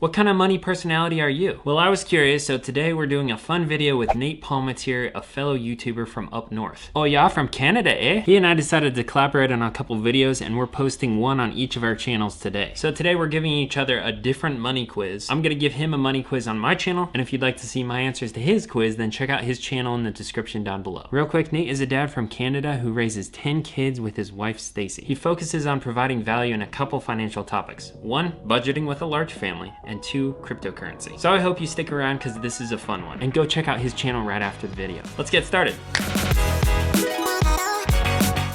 What kind of money personality are you? Well, I was curious, so today we're doing a fun video with Nate Polmateer, a fellow YouTuber from up north. Oh yeah, from Canada, eh? He and I decided to collaborate on a couple videos and we're posting one on each of our channels today. So today we're giving each other a different money quiz. I'm gonna give him a money quiz on my channel, and if you'd like to see my answers to his quiz, then check out his channel in the description down below. Real quick, Nate is a dad from Canada who raises 10 kids with his wife, Stacy. He focuses on providing value in a couple financial topics. 1, budgeting with a large family, and 2, cryptocurrency. So I hope you stick around because this is a fun one. And go check out his channel right after the video. Let's get started.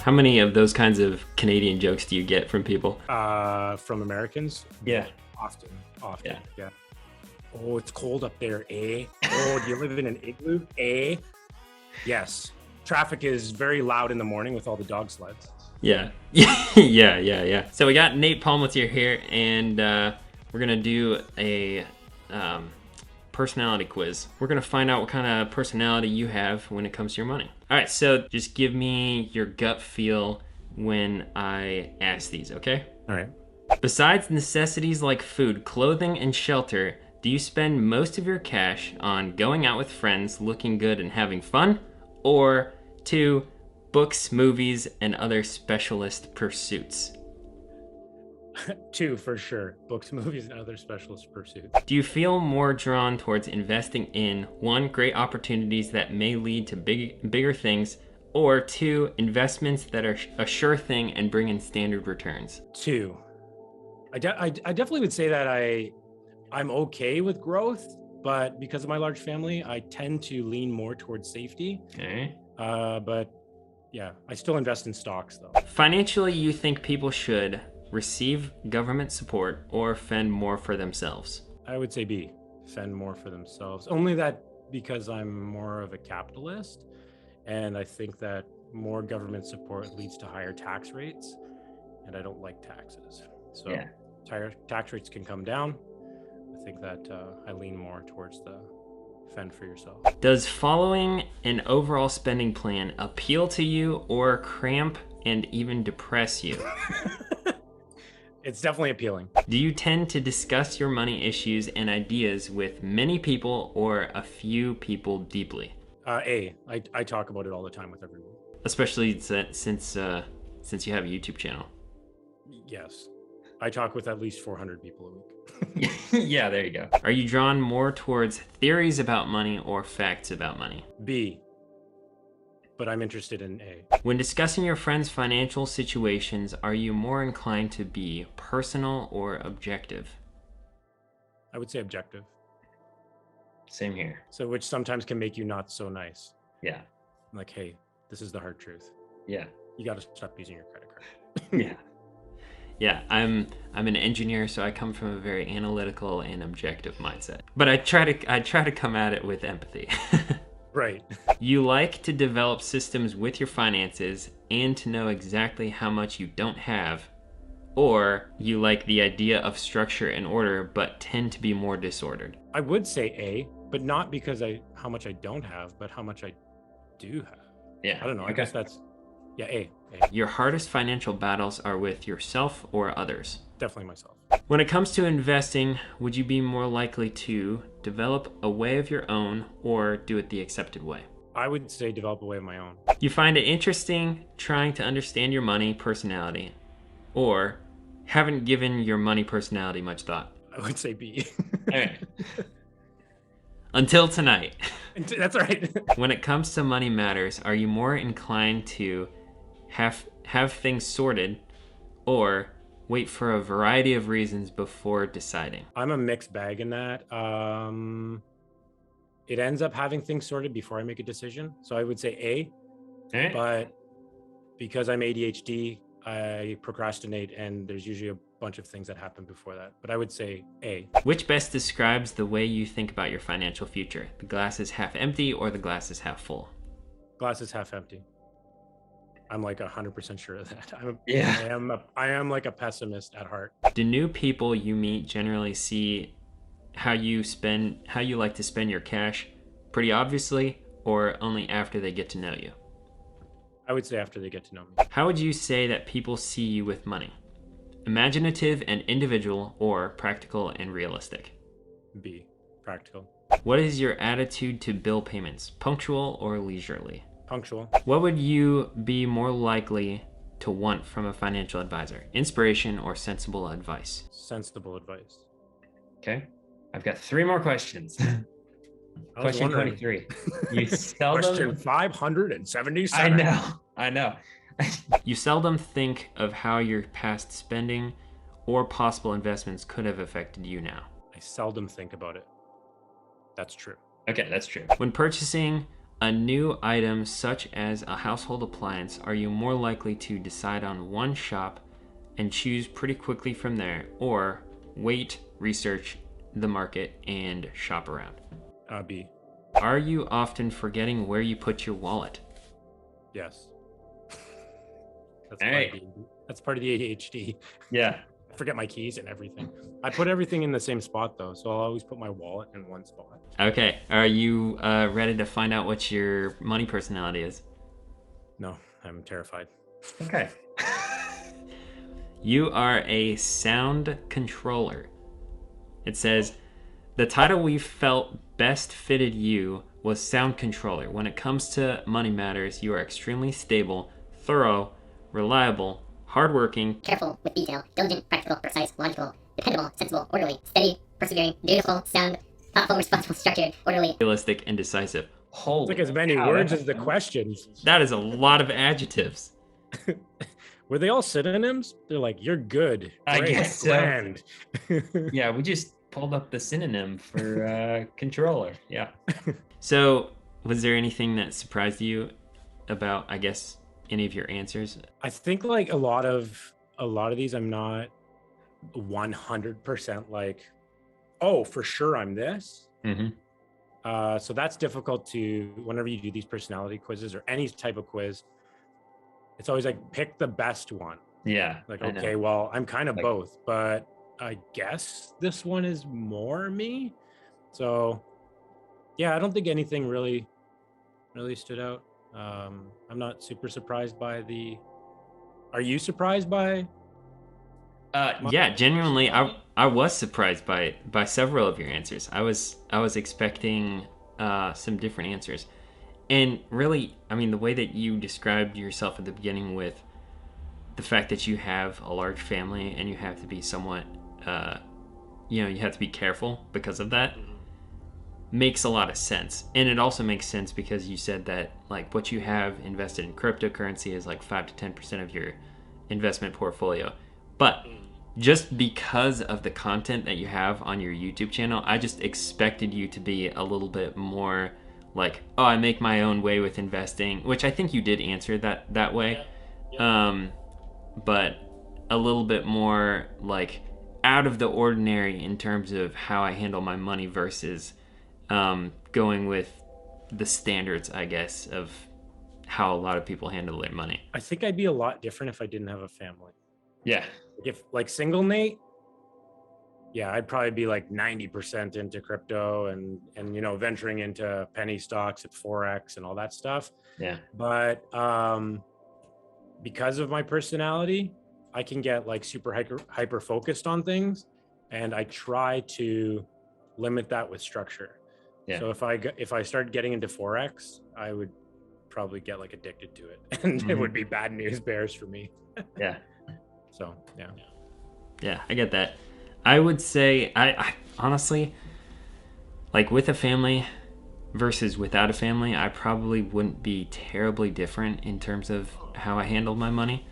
How many of those kinds of Canadian jokes do you get from people? From Americans? Yeah. Often. Yeah. Oh, it's cold up there, eh? Oh, do you live in an igloo, eh? Yes. Traffic is very loud in the morning with all the dog sleds. Yeah. Yeah. So we got Nate Palmatier here, and we're gonna do a personality quiz. We're gonna find out what kind of personality you have when it comes to your money. All right, so just give me your gut feel when I ask these, okay? All right. Besides necessities like food, clothing, and shelter, do you spend most of your cash on going out with friends, looking good, and having fun? Or 2, books, movies, and other specialist pursuits? 2 for sure. Books, movies, and other specialist pursuits. Do you feel more drawn towards investing in 1, great opportunities that may lead to bigger things, or 2, investments that are a sure thing and bring in standard returns? 2. I definitely would say that I'm okay with growth, but because of my large family, I tend to lean more towards safety. Okay. But yeah, I still invest in stocks though. Financially, you think people should receive government support or fend more for themselves? I would say B, fend more for themselves. Only that because I'm more of a capitalist, and I think that more government support leads to higher tax rates, and I don't like taxes. So Yeah. higher tax rates can come down. I think that I lean more towards the fend for yourself. Does following an overall spending plan appeal to you or cramp and even depress you? It's definitely appealing. Do you tend to discuss your money issues and ideas with many people or a few people deeply? I talk about it all the time with everyone. Especially since you have a YouTube channel. Yes. I talk with at least 400 people a week. Yeah, there you go. Are you drawn more towards theories about money or facts about money? B, but I'm interested in A. When discussing your friends' financial situations, are you more inclined to be personal or objective? I would say objective. Same here. So which sometimes can make you not so nice. Yeah. Like, hey, this is the hard truth. Yeah. You got to stop using your credit card. Yeah. Yeah, I'm an engineer, so I come from a very analytical and objective mindset. But I try to come at it with empathy. Right. You like to develop systems with your finances and to know exactly how much you don't have, or you like the idea of structure and order but tend to be more disordered? I would say A, but not because how much I don't have, but how much I do have. Yeah. I don't know. Okay. I guess that's, yeah, A. Your hardest financial battles are with yourself or others? Definitely myself. When it comes to investing, would you be more likely to develop a way of your own or do it the accepted way? I would say develop a way of my own. You find it interesting trying to understand your money personality, or haven't given your money personality much thought? I would say B. All right. Until tonight. That's right. When it comes to money matters, are you more inclined to have things sorted or wait for a variety of reasons before deciding? I'm a mixed bag in that. It ends up having things sorted before I make a decision. So I would say A, All right. but because I'm ADHD, I procrastinate, and there's usually a bunch of things that happen before that. But I would say A. Which best describes the way you think about your financial future? The glass is half empty or the glass is half full? Glass is half empty. I'm like 100% sure of that. I am like a pessimist at heart. Do new people you meet generally see how you like to spend your cash pretty obviously, or only after they get to know you? I would say after they get to know me. How would you say that people see you with money? Imaginative and individual, or practical and realistic? B, practical. What is your attitude to bill payments? Punctual or leisurely? Punctual. What would you be more likely to want from a financial advisor? Inspiration or sensible advice? Sensible advice. Okay. I've got 3 more questions. I was Question wondering. 23. You seldom. Question 577. I know. You seldom think of how your past spending or possible investments could have affected you now. I seldom think about it. That's true. Okay, that's true. When purchasing a new item such as a household appliance, are you more likely to decide on one shop and choose pretty quickly from there, or wait, research the market, and shop around? B. Are you often forgetting where you put your wallet? Yes. That's All part right. of that's part of the ADHD. Yeah. I forget my keys and everything. I put everything in the same spot though, so I'll always put my wallet in one spot. Okay. Are you ready to find out what your money personality is? No, I'm terrified. Okay. You are a sound controller. It says, the title we felt best fitted you was sound controller. When it comes to money matters, you are extremely stable, thorough, reliable, hardworking, careful with detail, diligent, practical, precise, logical, dependable, sensible, orderly, steady, persevering, dutiful, sound, thoughtful, responsible, structured, orderly, realistic, and decisive. Holy It's like as many cow, words as the questions. That is a lot of adjectives. Were they all synonyms? They're like, you're good, I great, guess so. grand. Yeah, we just pulled up the synonym for controller. Yeah. So, was there anything that surprised you about, I guess, any of your answers? I think like a lot of these, I'm not 100% like, oh, for sure I'm this. Mm-hmm. So that's difficult to, whenever you do these personality quizzes or any type of quiz, it's always like, pick the best one. Yeah. Like, okay, well, I'm kind of both, but I guess this one is more me. So yeah, I don't think anything really stood out. I'm not super surprised by are you surprised by? Yeah, genuinely, I was surprised by several of your answers. I was expecting some different answers, and really, I mean, the way that you described yourself at the beginning with the fact that you have a large family and you have to be somewhat, you have to be careful because of that, makes a lot of sense. And it also makes sense because you said that like what you have invested in cryptocurrency is like 5 to 10% of your investment portfolio, but just because of the content that you have on your YouTube channel, I just expected you to be a little bit more like, oh, I make my own way with investing, which I think you did answer that way. But a little bit more like out of the ordinary in terms of how I handle my money versus going with the standards, I guess, of how a lot of people handle their money. I think I'd be a lot different if I didn't have a family. Yeah. If like single Nate, yeah, I'd probably be like 90% into crypto and venturing into penny stocks at Forex and all that stuff. Yeah. But because of my personality, I can get like super hyper focused on things, and I try to limit that with structure. Yeah. So if I started getting into Forex, I would probably get like addicted to it, and it would be bad news bears for me. Yeah. So yeah. Yeah, I get that. I would say I honestly, like with a family versus without a family, I probably wouldn't be terribly different in terms of how I handle my money.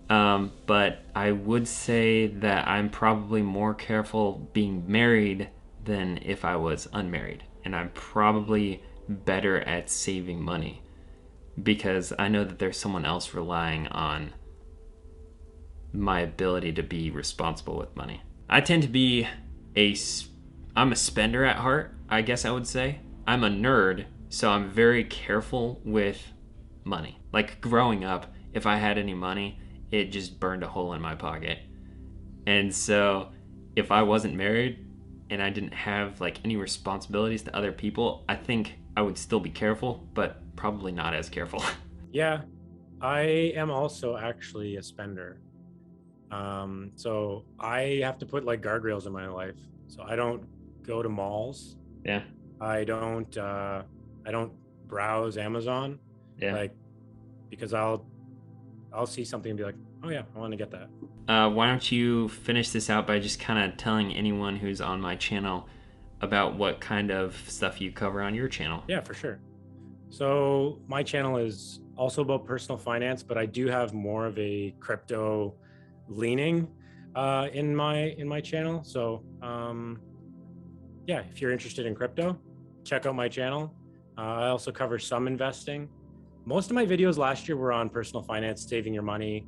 But I would say that I'm probably more careful being married than if I was unmarried. And I'm probably better at saving money because I know that there's someone else relying on my ability to be responsible with money. I tend to be I'm a spender at heart, I guess I would say. I'm a nerd, so I'm very careful with money. Like growing up, if I had any money, it just burned a hole in my pocket. And so if I wasn't married and I didn't have like any responsibilities to other people, I think I would still be careful, but probably not as careful. Yeah, I am also actually a spender. So I have to put like guardrails in my life. So I don't go to malls. Yeah. I don't browse Amazon. Yeah. Like, because I'll see something and be like, oh yeah, I want to get that. Why don't you finish this out by just kind of telling anyone who's on my channel about what kind of stuff you cover on your channel? Yeah, for sure. So my channel is also about personal finance, but I do have more of a crypto leaning in my channel. So yeah, if you're interested in crypto, check out my channel. I also cover some investing. Most of my videos last year were on personal finance, saving your money,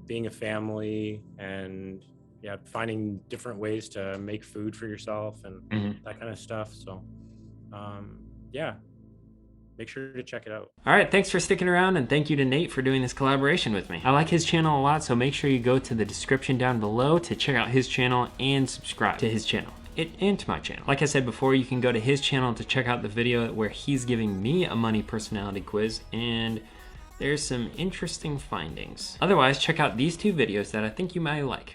being a family, and yeah, finding different ways to make food for yourself and that kind of stuff. So yeah, make sure to check it out. All right, thanks for sticking around, and thank you to Nate for doing this collaboration with me. I like his channel a lot, so make sure you go to the description down below to check out his channel and subscribe to his channel. And to my channel. Like I said before, you can go to his channel to check out the video where he's giving me a money personality quiz, and there's some interesting findings. Otherwise, check out these two videos that I think you might like.